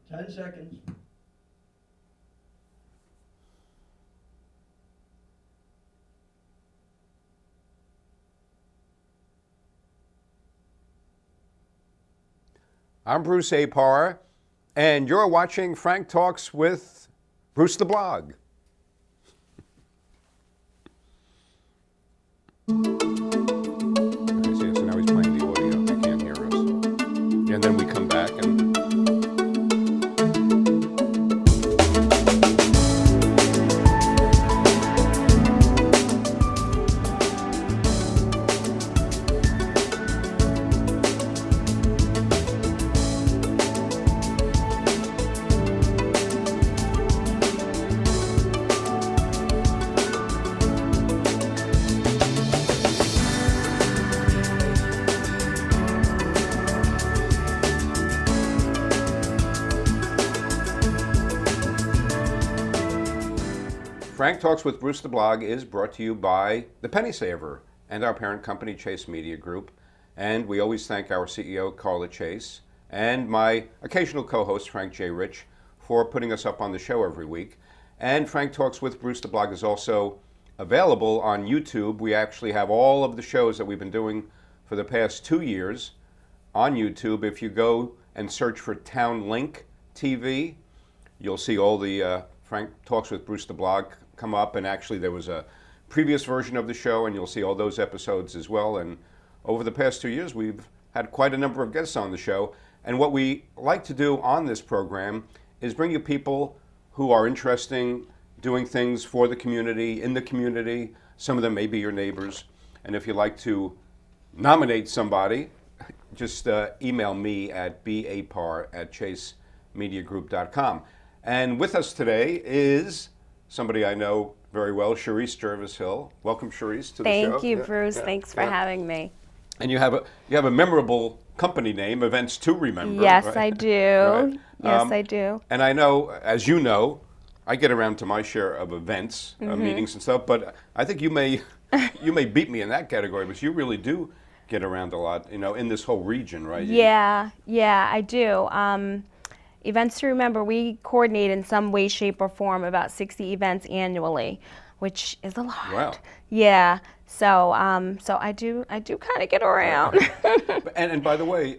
10 seconds. I'm Bruce Apar, and you're watching Frank Talks with Bruce the Blog. Okay, so now he's playing the audio. They can't hear us. And then we come back and... Frank Talks with Bruce the Blog is brought to you by The Penny Saver and our parent company, Chase Media Group. And we always thank our CEO, Carla Chase, and my occasional co-host, Frank J. Rich, for putting us up on the show every week. And Frank Talks with Bruce the Blog is also available on YouTube. We actually have all of the shows that we've been doing for the past 2 years on YouTube. If you go and search for Town Link TV, you'll see all the Frank Talks with Bruce the Blog come up, and actually there was a previous version of the show, and you'll see all those episodes as well. And over the past 2 years, we've had quite a number of guests on the show. And what we like to do on this program is bring you people who are interesting, doing things for the community, in the community. Some of them may be your neighbors. And if you'd like to nominate somebody, just email me at bapar@chasemediagroup.com. And with us today is somebody I know very well, Chereese Jervis-Hill. Welcome, Chereese, to the show. Thank you, Bruce. Thanks for having me. And you have a memorable company name, Events to Remember. Yes, right? I do. Right. Yes, I do. And I know, as you know, I get around to my share of events, meetings and stuff. But I think you may beat me in that category, because you really do get around a lot, in this whole region, right? Yeah, I do. Events to Remember, we coordinate in some way, shape, or form about 60 events annually, which is a lot. Wow. Yeah. So I do kind of get around. And by the way,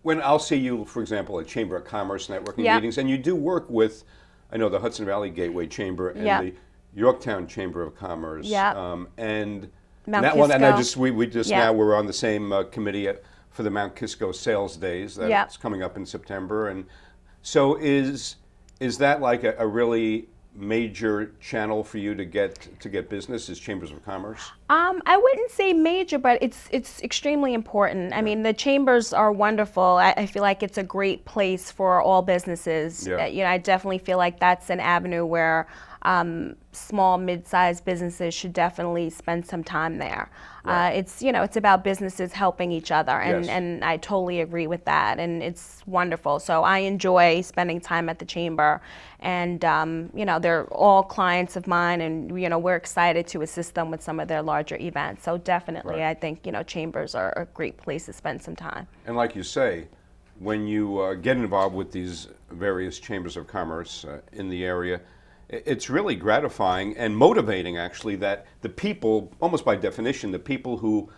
when I'll see you, for example, at Chamber of Commerce networking Yep. meetings, and you do work with, I know, the Hudson Valley Gateway Chamber and Yep. the Yorktown Chamber of Commerce. Yep. And Mount that one, and Kisco. we just Yep. now we're on the same committee for the Mount Kisco Sales Days that's Yep. coming up in September. And so is that like a really major channel for you to get business, is Chambers of Commerce? I wouldn't say major, but it's extremely important. I mean, the chambers are wonderful. I feel like it's a great place for all businesses. Yeah. I definitely feel like that's an avenue where small, mid-sized businesses should definitely spend some time there. Right. It's about businesses helping each other, Yes. and I totally agree with that, and it's wonderful. So I enjoy spending time at the chamber, and they're all clients of mine, and we're excited to assist them with some of their larger events. So definitely, Right. I think chambers are a great place to spend some time. And like you say, when you get involved with these various chambers of commerce in the area, it's really gratifying and motivating, actually, that the people, almost by definition, the people who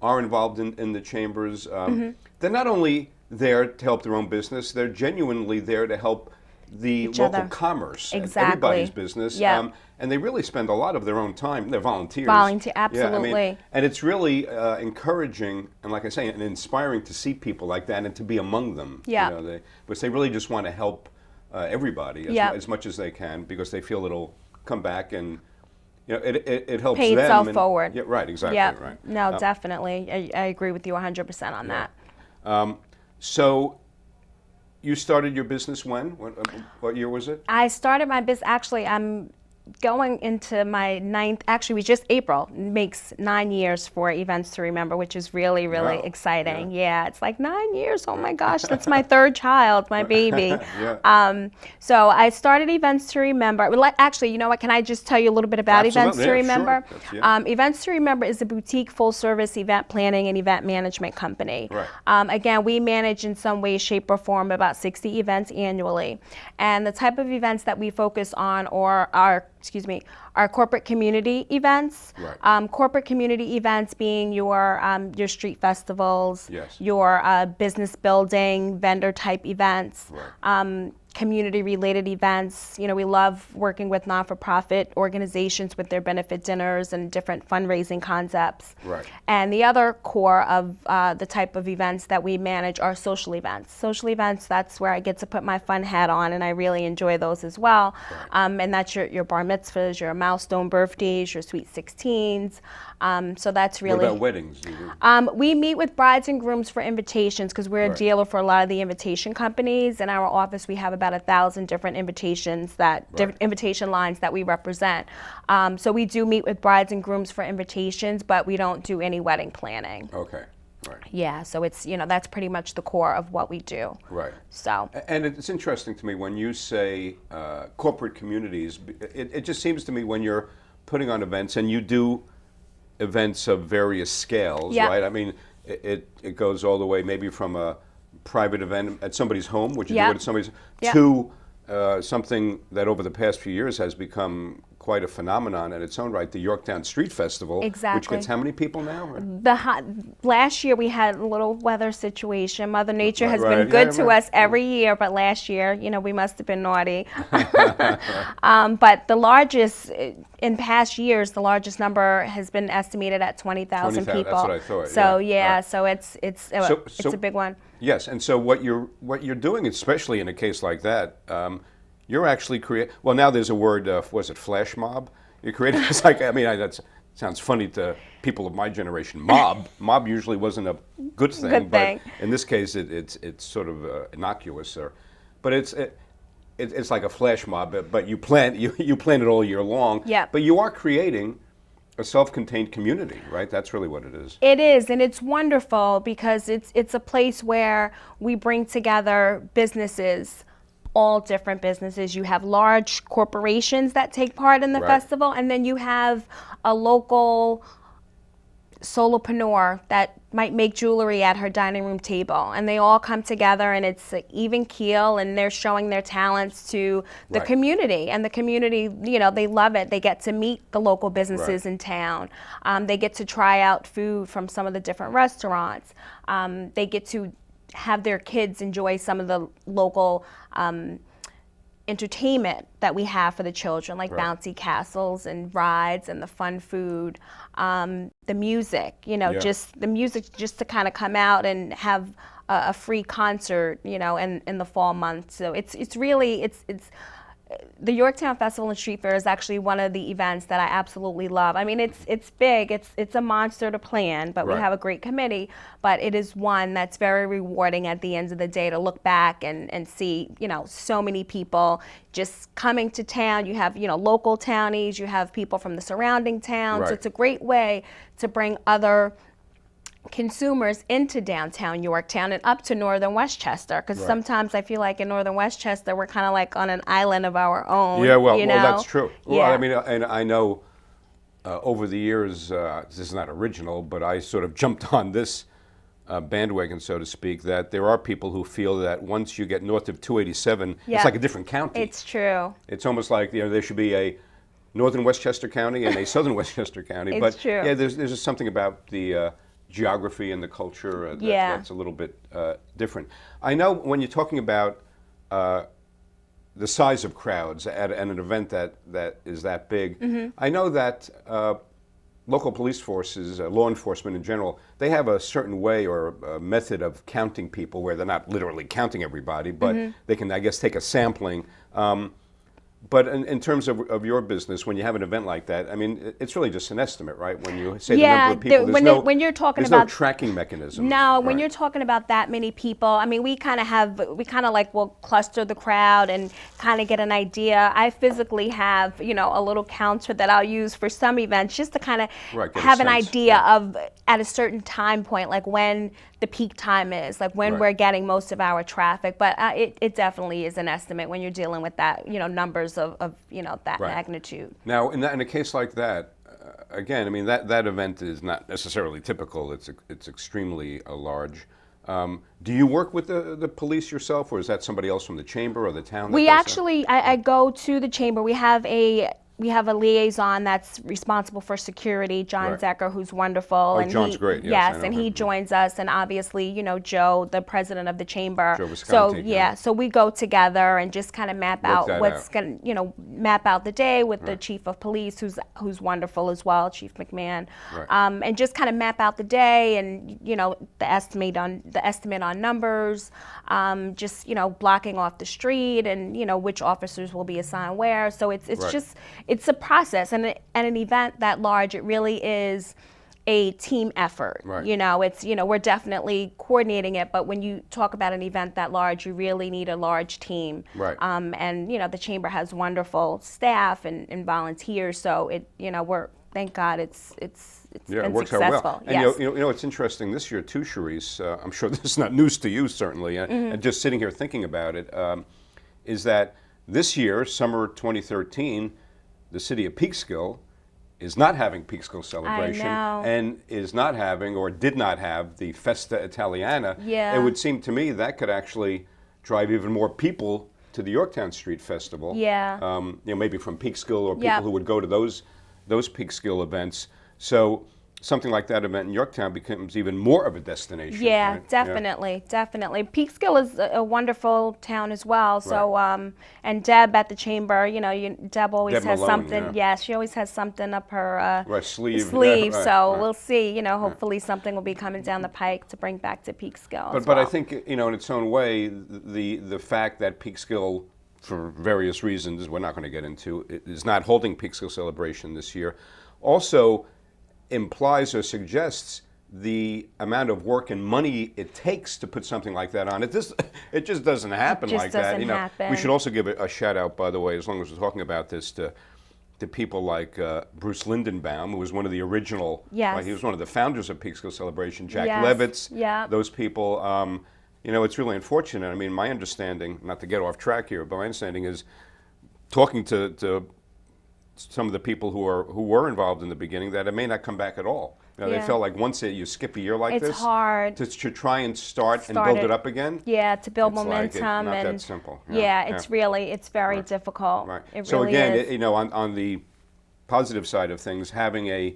are involved in the chambers, they're not only there to help their own business, they're genuinely there to help the Each local other. commerce, Exactly. everybody's business. Yeah. And they really spend a lot of their own time. They're volunteers. Absolutely. And it's really encouraging, and like I say, and inspiring to see people like that and to be among them. Yeah. Because they really just want to help everybody as much as they can, because they feel it'll come back and it helps Pay them. itself and- forward. Yeah, right, exactly, Yep. right. No, definitely. I agree with you 100% on that. So you started your business when? What year was it? I started my business, actually, I'm going into my ninth, actually, we just April makes 9 years for Events to Remember, which is really, really Wow. exciting. Yeah, it's like 9 years. Oh my gosh, that's my third child, my baby. Yeah. So I started Events to Remember. Well, actually, you know what? Can I just tell you a little bit about Events Absolutely, to yeah, Remember? sure. Events to Remember is a boutique full-service event planning and event management company. Right. Again, we manage in some way, shape, or form about 60 events annually. And the type of events that we focus on are corporate community events. Right. Corporate community events being your street festivals, Yes. your business building, vendor type events. Right. Community-related events. You know, we love working with non-for-profit organizations with their benefit dinners and different fundraising concepts. Right. And the other core of the type of events that we manage are social events. Social events, that's where I get to put my fun hat on, and I really enjoy those as well. Right. And that's your bar mitzvahs, your milestone birthdays, your sweet 16s. So that's really. What about weddings? We meet with brides and grooms for invitations because we're a Right. dealer for a lot of the invitation companies. In our office, we have about 1,000 different invitations Right. invitation lines that we represent. So we do meet with brides and grooms for invitations, but we don't do any wedding planning. Okay. Right. Yeah, so it's, that's pretty much the core of what we do. Right. So. And it's interesting to me when you say corporate communities. It just seems to me when you're putting on events, and you do events of various scales, Yeah. right? I mean, it goes all the way maybe from a private event at somebody's home, which you Yeah. do it at somebody's, Yeah. to something that over the past few years has become quite a phenomenon in its own right, the Yorktown Street Festival, Exactly. which gets how many people now? Or? Last year we had a little weather situation. Mother Nature has Right, been good yeah, to right. us every year, but last year, we must have been naughty. But the largest, in past years, the largest number has been estimated at 20,000 people. That's what I thought. So Right. so it's a big one. Yes, and so what you're doing, especially in a case like that, you're actually creating. Well, now there's a word. Was it flash mob? You're creating. It's like that sounds funny to people of my generation. Mob usually wasn't a good thing, Good thing. but in this case, it's sort of innocuous, but it's like a flash mob. But you plan it all year long. Yeah. But you are creating a self-contained community, right? That's really what it is. It is, and it's wonderful because it's a place where we bring together businesses, all different businesses. You have large corporations that take part in the Right. festival, and then you have a local solopreneur that might make jewelry at her dining room table, and they all come together, and it's an even keel, and they're showing their talents to the Right. community, and the community, they love it. They get to meet the local businesses Right. in town. They get to try out food from some of the different restaurants. They get to have their kids enjoy some of the local entertainment that we have for the children, like Right. bouncy castles and rides and the fun food, the music, Yeah. just the music just to kind of come out and have a free concert, in the fall months. So it's really the Yorktown Festival and Street Fair is actually one of the events that I absolutely love. I mean, it's big, it's a monster to plan, but Right. we have a great committee, but it is one that's very rewarding at the end of the day to look back and see, so many people just coming to town. You have, local townies, you have people from the surrounding towns. Right. So it's a great way to bring other consumers into downtown Yorktown and up to northern Westchester, because Right. sometimes I feel like in northern Westchester we're kind of like on an island of our own. Yeah, well, that's true. Yeah. Well, I mean, and I know over the years, this is not original, but I sort of jumped on this bandwagon, so to speak, that there are people who feel that once you get north of 287, Yeah. it's like a different county. It's true. It's almost like there should be a northern Westchester County and a southern Westchester County. It's but true. Yeah, there's just something about the geography and the culture that's a little bit different. I know when you're talking about the size of crowds at an event that is that big, Mm-hmm. I know that local police forces, law enforcement in general, they have a certain way or a method of counting people where they're not literally counting everybody, but Mm-hmm. they can, I guess, take a sampling. But in terms of your business, when you have an event like that, I mean, it's really just an estimate, right? When you say the number of people, when you're talking there's about no tracking mechanism. No, when Right. you're talking about that many people, I mean, we kind of like will cluster the crowd and kind of get an idea. I physically have, a little counter that I'll use for some events just to kind of Right, get a have an sense, idea yeah. of at a certain time point, like when the peak time is, like when Right. we're getting most of our traffic. But it definitely is an estimate when you're dealing with that, numbers of that Right. magnitude. Now, in a case like that, again, I mean, that event is not necessarily typical. It's extremely large. Do you work with the police yourself, or is that somebody else from the chamber or the town? We that does actually, I go to the chamber. We have a liaison that's responsible for security, John Right. Zecker, who's wonderful. Oh, and John's great, yes, I know and he him. joins us, and obviously, Joe, the president of the chamber. Joe So Visconti, yeah. so we go together and just kind of map Work out that what's out. going to, map out the day with the chief of police, who's wonderful as well, Chief McMahon, Right. and just kind of map out the day and the estimate on numbers, just blocking off the street and which officers will be assigned where. So it's Right. just it's a process, and an event that large, it really is a team effort. Right. It's we're definitely coordinating it, but when you talk about an event that large, you really need a large team. Right. And the chamber has wonderful staff and volunteers, so we're thank God it's Yeah, been it works successful. out well. And Yes. it's interesting this year too, Chereese. I'm sure this is not news to you, certainly. And just sitting here thinking about it, is that this year, summer 2013, the city of Peekskill is not having Peekskill celebration, know. and is not having or did not have the Festa Italiana. Yeah. It would seem to me that could actually drive even more people to the Yorktown Street Festival. Yeah. Maybe from Peekskill or people Yep. who would go to those Peekskill events. So something like that event in Yorktown becomes even more of a destination. Yeah, right? definitely. Peekskill is a wonderful town as well. So, and Deb at the chamber, Deb always Deb has Malone, something. yeah. Yeah, she always has something up her Right, sleeve. sleeve. Yeah, right, so right. we'll see. Hopefully something will be coming down the pike to bring back to Peekskill. But I think in its own way, the fact that Peekskill, for various reasons we're not going to get into, is not holding Peekskill celebration this year, also implies or suggests the amount of work and money it takes to put something like that on. It just doesn't happen just like that. doesn't happen. We should also give a shout out, by the way, as long as we're talking about this, to people like Bruce Lindenbaum, who was one of the original. Yes. Right, he was one of the founders of Peekskill Celebration. Jack Yes. Levitz. Yeah. Those people. It's really unfortunate. I mean, my understanding, not to get off track here, but my understanding is, talking to some of the people who were involved in the beginning, that it may not come back at all. They Yeah. felt like once you skip a year like It's this, hard. to try and start and Start build it. it up again. Yeah, to build It's like momentum not and that simple. it's very Right. difficult. Right. It So really again, is. on the positive side of things, having a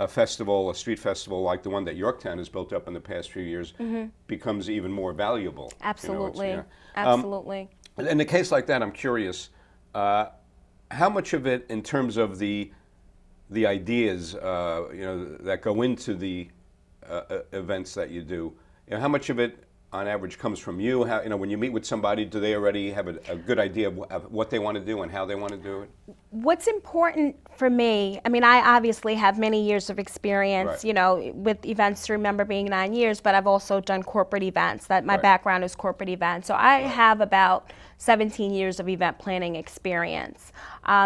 festival, a street festival like the one that Yorktown has built up in the past few years, becomes even more valuable. Absolutely. Um, Absolutely. In a case like that, I'm curious, how much of it, in terms of the ideas, that go into the events that you do, how much of it, on average, comes from you? How, when you meet with somebody, do they already have a good idea of what they want to do and how they want to do it? What's important for me, I mean, I obviously have many years of experience, Right. with events, to remember being 9 years, but I've also done corporate events. That my Right. background is corporate events. So I have about 17 years of event planning experience.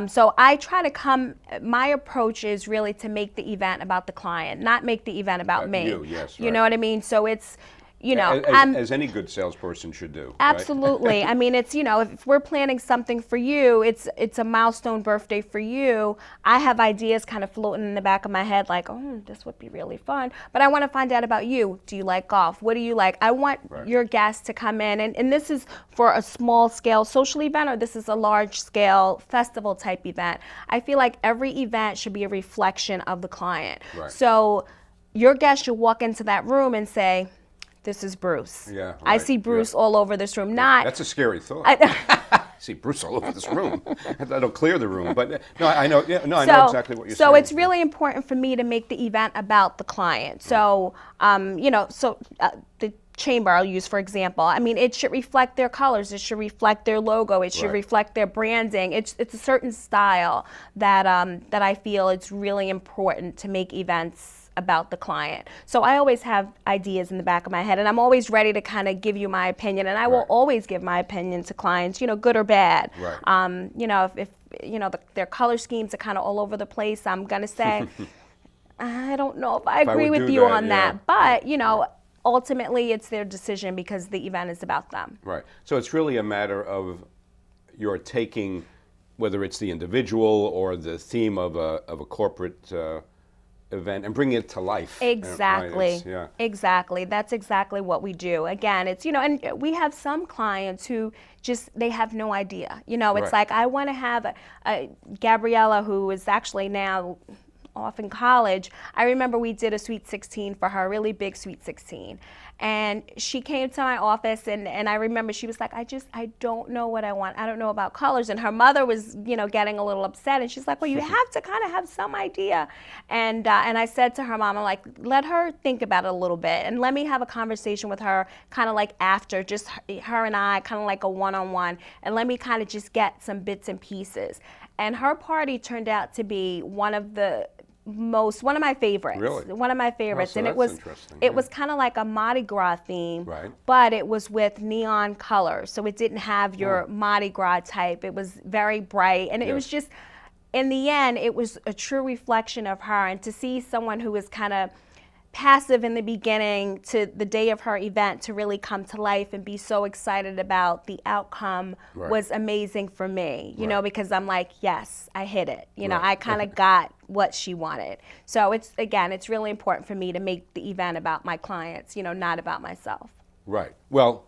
So I try to my approach is really to make the event about the client, not make the event about me. You, yes, You right. know what I mean? So it's, As any good salesperson should do. Right? Absolutely. I mean, it's, if we're planning something for you, it's a milestone birthday for you. I have ideas kind of floating in the back of my head like, oh, this would be really fun. But I want to find out about you. Do you like golf? What do you like? I want Right. your guests to come in. And this is for a small scale social event, or this is a large scale festival type event. I feel like every event should be a reflection of the client. Right. So your guest should walk into that room and say, this is Bruce. Yeah, I right, see Bruce yeah. all over this room. Not That's a scary thought. I see Bruce all over this room. That'll clear the room. But no, I know. Yeah, no, I know exactly what you're saying. So it's really important for me to make the event about the client. So, the chamber I'll use for example, I mean, it should reflect their colors, it should reflect their logo, it should Right. reflect their branding. It's a certain style that that I feel it's really important to make events about the client. So I always have ideas in the back of my head, and I'm always ready to kind of give you my opinion, and I will Right. always give my opinion to clients, good or bad. Right. You know, if their color schemes are kind of all over the place, I'm gonna say I don't know if I agree would with do you that, on yeah. that, but ultimately it's their decision because the event is about them. Right. So it's really a matter of you're taking, whether it's the individual or the theme of a corporate event, and bringing it to life. Exactly. Right. Yeah. Exactly. That's exactly what we do. Again, it's, and we have some clients who they have no idea. It's Right. like, I want to have a Gabriella, who is actually now off in college. I remember we did a Sweet 16 for her, a really big Sweet 16. And she came to my office, and I remember she was like, I don't know what I want. I don't know about colors. And her mother was, getting a little upset. And she's like, well, you have to kind of have some idea. And I said to her mom, I'm like, let her think about it a little bit. And let me have a conversation with her kind of like after, just her and I, kind of like a one-on-one. And let me kind of just get some bits and pieces. And her party turned out to be one of my favorites. Really? One of my favorites. So and that's interesting, it yeah. was kind of like a Mardi Gras theme, Right. but it was with neon colors. So it didn't have your Mardi Gras type. It was very bright. And it was Yes. just, in the end, it was a true reflection of her. And to see someone who was kind of passive in the beginning to the day of her event to really come to life and be so excited about the outcome Right. was amazing for me, Right. because I'm like, yes, I hit it. Right. I kind of got what she wanted. So it's really important for me to make the event about my clients, not about myself. Right. Well,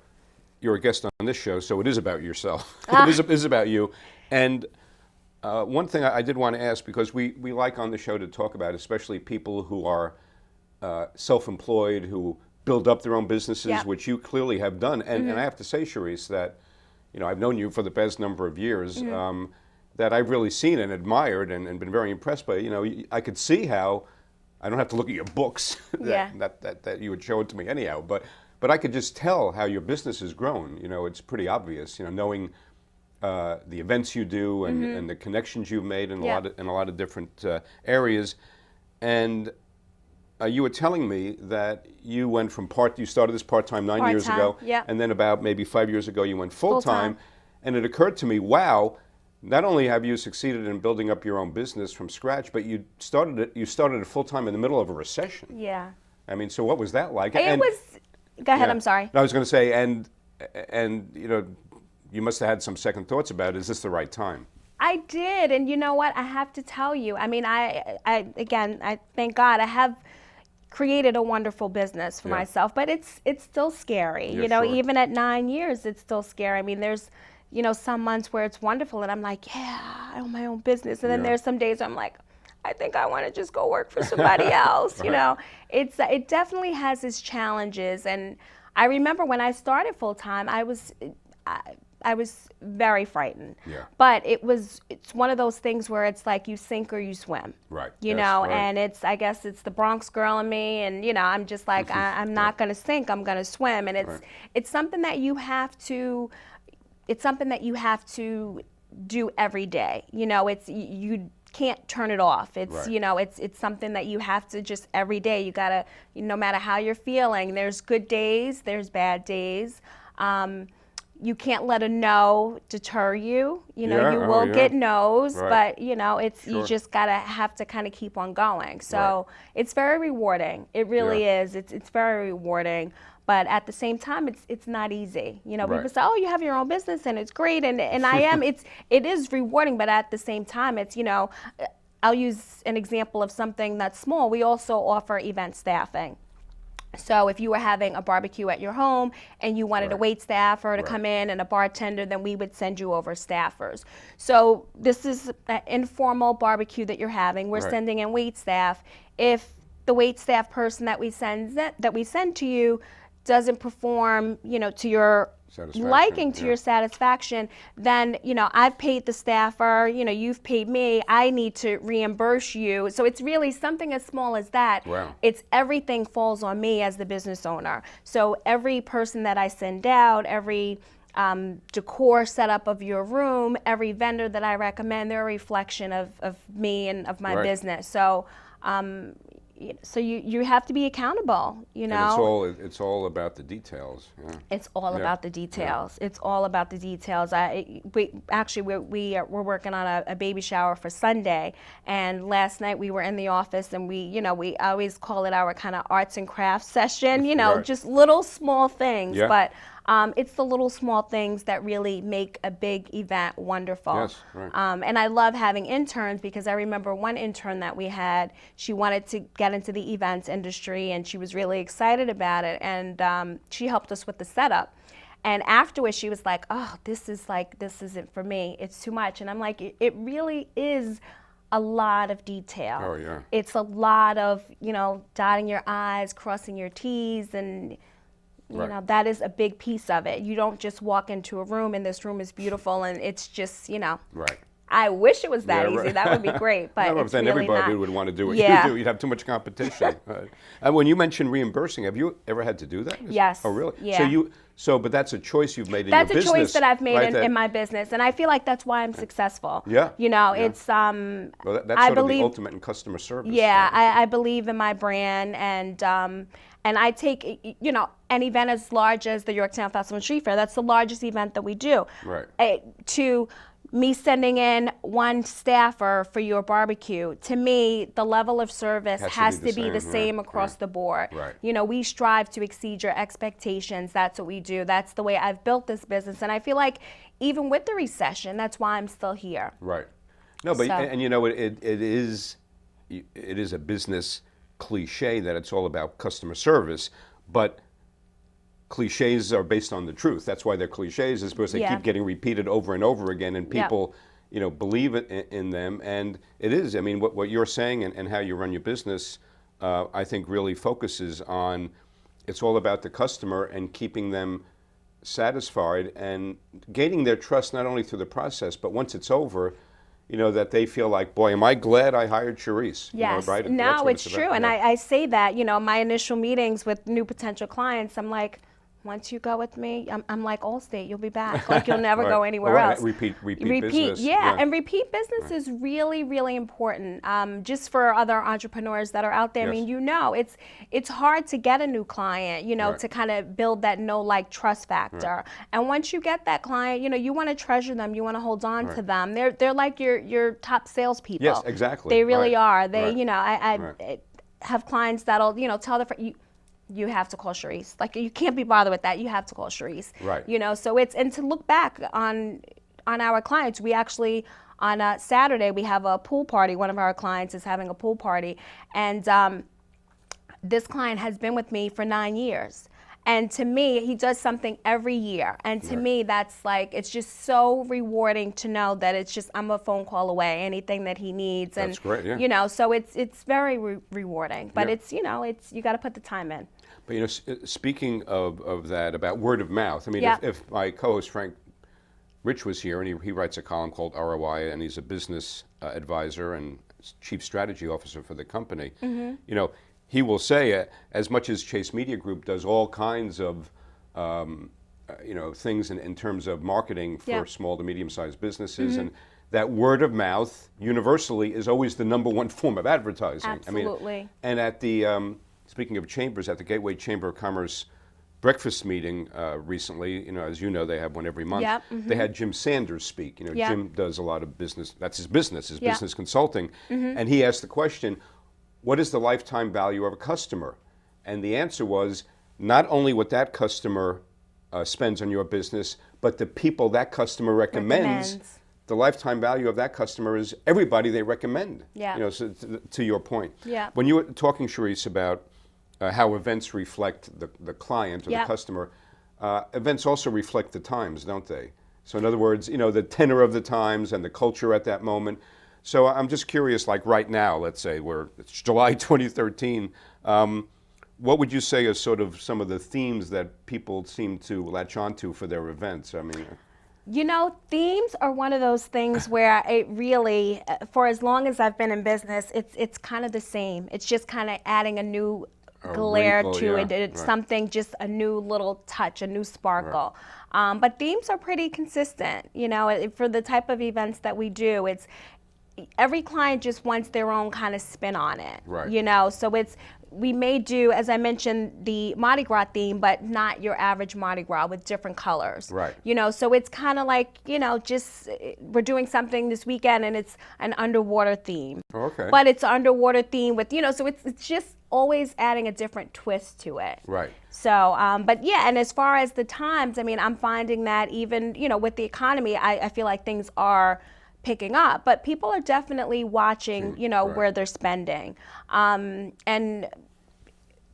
you're a guest on this show, so it is about yourself. It is about you. And one thing I did want to ask, because we like on the show to talk about, especially people who are self-employed, who build up their own businesses, Yeah. which you clearly have done. And I have to say, Chereese, that I've known you for the past number of years, that I've really seen and admired and been very impressed by. I could see how, I don't have to look at your books that you would show it to me anyhow, but I could just tell how your business has grown. It's pretty obvious, knowing the events you do and the connections you've made in a lot of different areas. And you were telling me that you went from you started this part-time 9 years ago, yeah. and then about maybe 5 years ago you went full-time. Full-time. And it occurred to me, wow, not only have you succeeded in building up your own business from scratch, but you started it full-time in the middle of a recession. Yeah. I mean, so what was that like? Go ahead, Yeah. I'm sorry. I was going to say, and you must have had some second thoughts about, is this the right time? I did, and you know what? I have to tell you. I mean, I thank God I have created a wonderful business for myself, but it's still scary. Yeah, sure. Even at 9 years, it's still scary. I mean, there's some months where it's wonderful, and I'm like, yeah, I own my own business, and then there's some days where I'm like, I think I want to just go work for somebody else. Right. It definitely has its challenges, and I remember when I started full time, I was very frightened. Yeah. But it's one of those things where it's like you sink or you swim. Right. You Yes, know, right. and I guess it's the Bronx girl in me, and I'm just like I'm not going to sink, I'm going to swim, and it's something that you have to do every day. You can't turn it off. It's Right. it's something that you have to just every day. You gotta, no matter how you're feeling, there's good days, there's bad days. You can't let a no deter you. You will get no's, Right. but you just have to kind of keep on going. So it's very rewarding. It really is. It's very rewarding. But at the same time, it's not easy. People Right. say, "Oh, you have your own business and it's great," and I am. It is rewarding, but at the same time, it's I'll use an example of something that's small. We also offer event staffing. So if you were having a barbecue at your home and you wanted a Right. wait staffer to Right. come in and a bartender, then we would send you over staffers. So this is an informal barbecue that you're having. We're Right. sending in wait staff. If the wait staff person that we send to you doesn't perform, to your satisfaction. to your satisfaction, then, I've paid the staffer, you've paid me, I need to reimburse you. So it's really something as small as that. Wow. It's everything falls on me as the business owner. So every person that I send out, every decor setup of your room, every vendor that I recommend, they're a reflection of me and of my business. So you have to be accountable, And it's all about the details. Yeah. It's all about the details. Yeah. It's all about the details. We're working on a baby shower for Sunday, and last night we were in the office, and we always call it our kind of arts and crafts session. Just little small things, but. It's the little small things that really make a big event wonderful. Yes, right. And I love having interns, because I remember one intern that we had, she wanted to get into the events industry, and she was really excited about it, and she helped us with the setup. And afterwards she was like, oh, this isn't for me, it's too much. And I'm like, it really is a lot of detail. Oh, yeah. It's a lot of, dotting your I's, crossing your T's, and that is a big piece of it. You don't just walk into a room and this room is beautiful and it's just, Right. I wish it was that easy. That would be great, but it's then really everybody not. would want to do what you do. You'd have too much competition. And when you mentioned reimbursing, have you ever had to do that? Yes. Oh, really? Yeah. But that's a choice you've made in your business. That's a choice that I've made in my business, and I feel like that's why I'm successful. Yeah. It's well, that's sort of the ultimate in customer service. Yeah, I believe in my brand, and I take, an event as large as the Yorktown Street Fair. That's the largest event that we do. Right. To me sending in one staffer for your barbecue, to me, the level of service has to be the same across the board. Right. We strive to exceed your expectations. That's what we do. That's the way I've built this business. And I feel like even with the recession, that's why I'm still here. Right. No, but it is a business cliche that it's all about customer service, but cliches are based on the truth. That's why they're cliches, is because they keep getting repeated over and over again, and people, believe it in them. And it is. I mean, what you're saying and how you run your business, I think really focuses on. It's all about the customer and keeping them satisfied and gaining their trust, not only through the process, but once it's over, that they feel like, boy, am I glad I hired Chereese. Yes, right? no, it's true. And I say that, my initial meetings with new potential clients, I'm like, once you go with me, I'm like Allstate, you'll be back. Like, you'll never go anywhere else. Repeat business. Yeah, and repeat business is really, really important. Just for other entrepreneurs that are out there. Yes. I mean, it's hard to get a new client, to kind of build that trust factor. And once you get that client, you want to treasure them, you want to hold on to them. They're like your top salespeople. Yes, exactly. They really are. They, I have clients that'll, tell their friends, you have to call Chereese. Like, you can't be bothered with that. You have to call Chereese. Right. So and to look back on our clients, we actually, on a Saturday, we have a pool party. One of our clients is having a pool party. And this client has been with me for 9 years. And to me, he does something every year. And to me, that's like, it's just so rewarding to know that it's just, I'm a phone call away, anything that he needs. And, that's great, yeah. So it's very rewarding. But it's, you got to put the time in. But, speaking of that, about word of mouth, I mean, if my co-host Frank Rich was here, and he writes a column called ROI, and he's a business advisor and chief strategy officer for the company, he will say, as much as Chase Media Group does all kinds of, things in terms of marketing for small to medium-sized businesses, and that word of mouth universally is always the number one form of advertising. Absolutely. I mean, and at the, speaking of chambers, at the Gateway Chamber of Commerce breakfast meeting recently, as you know, they have one every month. Yep. They had Jim Sanders speak. Jim does a lot of business. That's his business, business consulting. And he asked the question, what is the lifetime value of a customer? And the answer was, not only what that customer spends on your business, but the people that customer recommends. The lifetime value of that customer is everybody they recommend. Yeah. So to your point. Yeah. When you were talking, Chereese, about how events reflect the client or the customer, events also reflect the times, don't they? So in other words, the tenor of the times and the culture at that moment. So I'm just curious, like right now, let's say it's July 2013, what would you say are sort of some of the themes that people seem to latch onto for their events? I mean, You know, themes are one of those things where it really, for as long as I've been in business, it's kind of the same. It's just kind of adding a new glare wrinkle, to yeah, it. It's right. something, just a new little touch, a new sparkle. But themes are pretty consistent. You know, for the type of events that we do, it's every client just wants their own kind of spin on it. Right. You know, so we may do, as I mentioned, the Mardi Gras theme, but not your average Mardi Gras with different colors. Right. You know, so it's kind of like, you know, just we're doing something this weekend and it's an underwater theme. Oh, okay. But it's an underwater theme with, you know, so it's just always adding a different twist to it. Right. So, but yeah, and as far as the times, I mean, I'm finding that even, you know, with the economy, I feel like things are picking up, but people are definitely watching, you know, right. where they're spending. And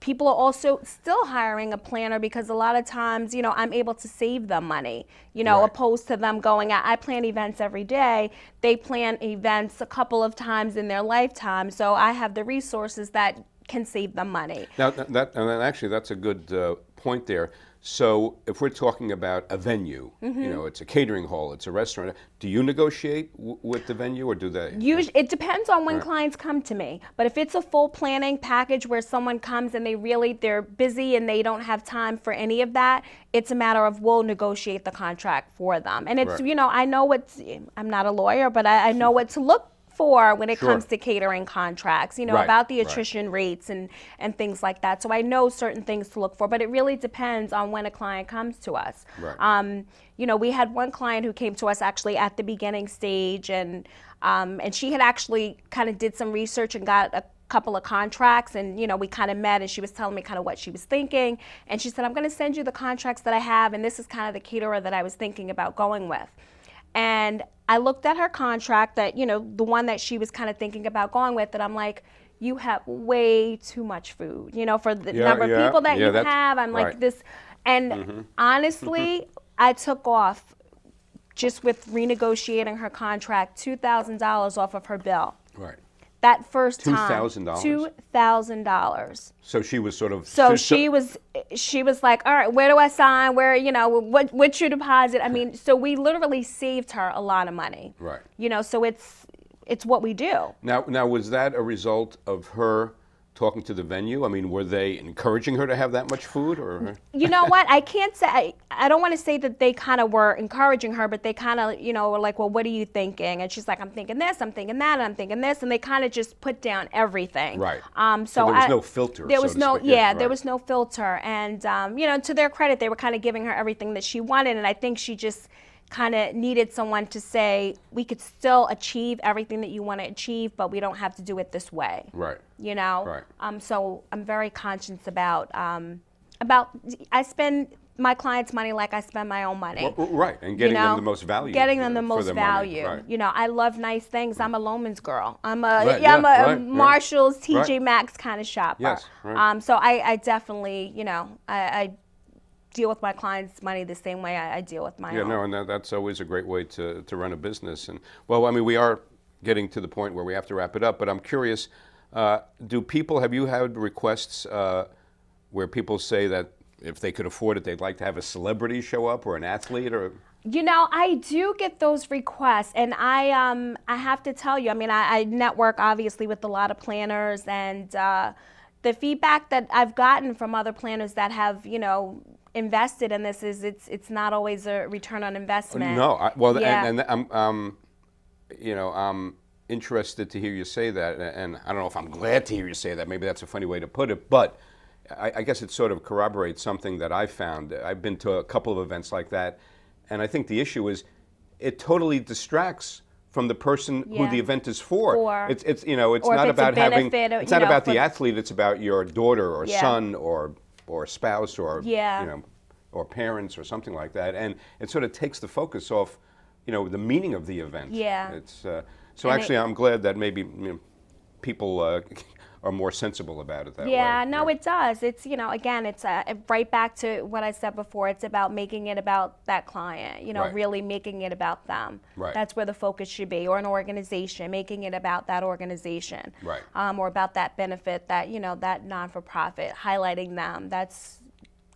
people are also still hiring a planner because a lot of times, you know, I'm able to save them money, you know, Right. opposed to them going out. I plan events every day. They plan events a couple of times in their lifetime. So I have the resources that can save them money. Now, and actually, that's a good point there. So, if we're talking about a venue, you know, it's a catering hall, it's a restaurant. Do you negotiate with the venue, or do they? Usually, it depends on when clients come to me. But if it's a full planning package where someone comes and they're busy and they don't have time for any of that, it's a matter of we'll negotiate the contract for them. And it's, Right. you know, I know I'm not a lawyer, but I know what to look for when it Sure. comes to catering contracts, you know, Right, about the right. attrition rates and things like that. So I know certain things to look for, but it really depends on when a client comes to us. Right. You know, we had one client who came to us actually at the beginning stage, and she had actually kind of did some research and got a couple of contracts, and you know, we kind of met and she was telling me kind of what she was thinking, and she said, I'm going to send you the contracts that I have, and this is kind of the caterer that I was thinking about going with. And I looked at her contract, that, you know, the one that she was kind of thinking about going with, and I'm like, you have way too much food, you know, for the number of people that you have. I'm like, right. this, and honestly, I took off, just with renegotiating her contract, $2,000 off of her bill. Right. That first time. $2,000? $2,000. So she was sort of. So she was like, all right, where do I sign? Where, you know, what's your deposit? I mean, so we literally saved her a lot of money. Right. You know, so it's what we do. Now, was that a result of her talking to the venue? I mean, were they encouraging her to have that much food, or? You know what? I can't say, I don't want to say that they kind of were encouraging her, but they kind of, you know, were like, well, what are you thinking? And she's like, I'm thinking this, I'm thinking that, and I'm thinking this, and they kind of just put down everything. Right. So there was no filter. There was so to no, speak. yeah, right. there was no filter, and you know, to their credit, they were kind of giving her everything that she wanted, and I think she just kind of needed someone to say, we could still achieve everything that you want to achieve, but we don't have to do it this way. Right. You know. Right. So I'm very conscious about I spend my clients' money like I spend my own money. Well, right, and getting them the most value. Getting them the for most their value. money. Right. You know, I love nice things. I'm a Loehmann's girl. I'm a Right, I'm a right, Marshalls, right. TJ Maxx kind of shopper. Yes, right. So I definitely, you know, I deal with my clients' money the same way I deal with my own. Yeah, no, and that's always a great way to run a business. And well, I mean, we are getting to the point where we have to wrap it up, but I'm curious, have you had requests where people say that if they could afford it, they'd like to have a celebrity show up, or an athlete, or? You know, I do get those requests, and I have to tell you, I mean, I network obviously with a lot of planners, and the feedback that I've gotten from other planners that have, you know, invested in this is it's not always a return on investment. No, Yeah. and I'm interested to hear you say that, and I don't know if I'm glad to hear you say that. Maybe that's a funny way to put it, but I guess it sort of corroborates something that I found. I've been to a couple of events like that, and I think the issue is it totally distracts from the person who the event is for. It's you know, it's not about having, it's not about the athlete. It's about your daughter or son or spouse or you know, or parents or something like that, and it sort of takes the focus off, you know, the meaning of the event. Yeah. It's so and actually, I'm glad that maybe, you know, people are more sensible about it that way. Yeah, no, it does. It's, again, it's right back to what I said before. It's about making it about that client, Right. really making it about them. Right. That's where the focus should be. Or an organization, making it about that organization. Right. Or about that benefit, that, that non-for-profit, highlighting them. That's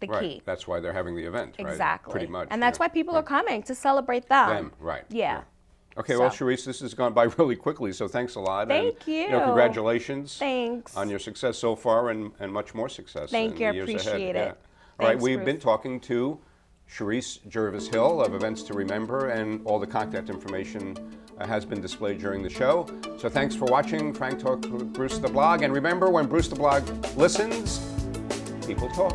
the Right. key. That's why they're having the event, right? Exactly. Pretty much. And that's why people are coming, to celebrate them. Them, right. Yeah. Okay, well, So. Chereese, this has gone by really quickly, so thanks a lot. Thank and, you. Congratulations. Thanks. On your success so far and much more success Thank in you. the years ahead. Appreciate Yeah. it. All right, Thanks, we've Bruce. been talking to Chereese Jervis-Hill of Events to Remember, and all the contact information has been displayed during the show. So thanks for watching Frank Talks with Bruce the Blog. And remember, when Bruce the Blog listens, people talk.